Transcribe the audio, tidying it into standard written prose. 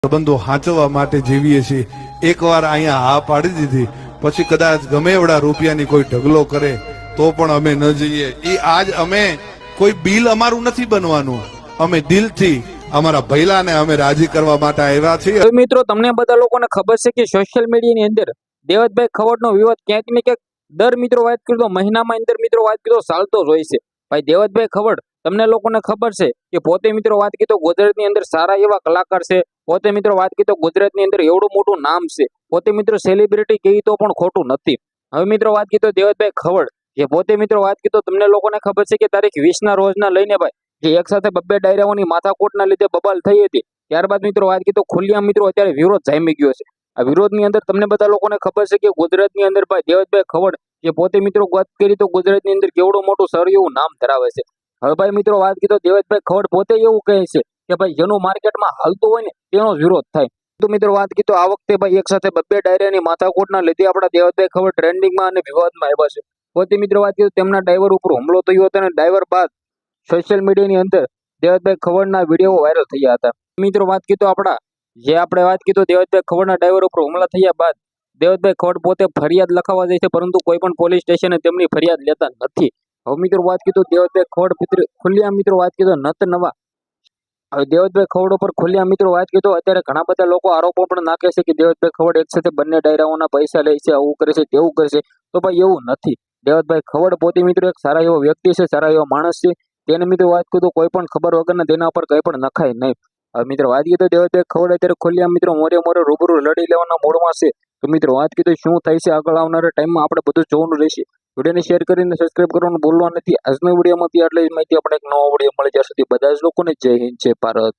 સંબંધો હાંચવા માટે જીવીએ છીએ। એકવાર અહીંયા હા પાડી દીધી પછી કદાચ ગમે એવડા રૂપિયાની કોઈ ઢગલો કરે તો પણ અમે ન જઈએ। એ આજ અમે કોઈ બિલ અમારું નથી બનવાનું, અમે દિલથી અમારા ભૈલાને અમે રાજી કરવા માટે આવ્યા છીએ। હવે મિત્રો તમને બધા લોકોને ખબર છે કે સોશિયલ મીડિયાની અંદર દેવતભાઈ ખવડનો વિવાદ ક્યાંક ને ક્યાંક દર મિત્રો વાત કરીએ તો મહિનામાં અંદર મિત્રો વાત કરીએ તો ચાલતો જ હોય છે। ભાઈ દેવતભાઈ ખવડ તમને લોકોને ખબર છે કે પોતે મિત્રો વાત કરીએ તો ગુજરાતની અંદર સારા એવા કલાકાર છે। પોતે મિત્રો વાત કરીએ તો ગુજરાતની અંદર એવડું મોટું નામ છે, પોતે મિત્રો સેલિબ્રિટી કહીએ તો પણ ખોટું નથી। હવે મિત્રો વાત કરીએ તો દેવતભાઈ ખવડ જે પોતે મિત્રો વાત કરીએ તો તમને લોકોને ખબર છે કે તારીખ 20 ના રોજના લઈને ભાઈ જે એક સાથે બબ્બે ડાયરાઓની માથાકૂટના લીધે બબાલ થઈ હતી, ત્યારબાદ મિત્રો વાત કરીએ તો ખુલ્લિયા મિત્રો અત્યારે વિરોધ જામી ગયો છે। આ વિરોધની અંદર તમને બધા લોકોને ખબર છે કે ગુજરાતની અંદર ભાઈ દેવતભાઈ ખવડ જે પોતે મિત્રો વાત કરી તો ગુજરાતની અંદર કેવડું મોટું સારું એવું નામ ધરાવે છે। હવે ભાઈ મિત્રો વાત કરીએ તો દેવતભાઈ ખવડ પોતે એવું કહે છે કે ભાઈ જેનું માર્કેટમાં હાલતું હોય ને તેનો વિરોધ થાય। તો મિત્રો વાત કરીએ તો આ વખતે ભાઈ એક સાથે બબ્બે ડાયરાની માથાકૂટના લીધે આપણા દેવતભાઈ ખવડ ટ્રેન્ડિંગમાં અને વિવાદમાં આવ્યા છે। પોતે મિત્રો વાત કરીએ તો તેમના ડ્રાઈવર ઉપર હુમલો થયો હતો અને ડ્રાઈવર બાદ સોશિયલ મીડિયાની અંદર દેવતભાઈ ખવડના વિડીયો વાયરલ થયા હતા। મિત્રો વાત કરીએ તો આપણે વાત કરીએ તો દેવતભાઈ ખવડના ડ્રાઈવર ઉપર હુમલા થયા બાદ દેવતભાઈ ખવડ પોતે ફરિયાદ લખાવવા જાય છે, પરંતુ કોઈ પણ પોલીસ સ્ટેશને તેમની ફરિયાદ લેતા નથી। હવે મિત્રો વાત કરીએ તો દેવતભાઈ ખવડ ખુલ્લિયા મિત્રો વાત કરીએ તો નત નવા હવે દેવતભાઈ ખવડ ઉપર ખુલ્લિયા મિત્રો વાત કરીએ તો અત્યારે ઘણા બધા લોકો આરોપો પણ નાખે છે કે દેવતભાઈ ખવડ એક સાથે બંને ડાયરાઓના પૈસા લે છે, આવું કરે છે તેવું કરે છે। તો ભાઈ એવું નથી। દેવતભાઈ ખવડ પોતે મિત્રો એક સારા એવો વ્યક્તિ છે, સારા એવો માણસ છે। તેને મિત્રો વાત કરું તો કોઈ પણ ખબર વગરના તેના ઉપર કંઈ પણ નખાય નહીં। હવે મિત્રો વાત કરીએ તો દેવતભાઈ ખવડ અત્યારે ખુલ્લિયા મિત્રો મોરે રૂબરૂ લડી લેવાના મૂડમાં છે। તો મિત્રો વાત કરીએ તો શું થાય છે આગળ આવનારા ટાઈમમાં આપણે બધું જોવાનું રહેશે। વિડીયોને શેર કરીને સબસ્ક્રાઇબ કરવાનું ભૂલવા નથી। આજનો વિડીયોમાંથી આટલી જ માહિતી, આપણે એક નવો વિડીયો મળી, ત્યાં સુધી બધા જ લોકોને જય હિન્દ, જય ભારત।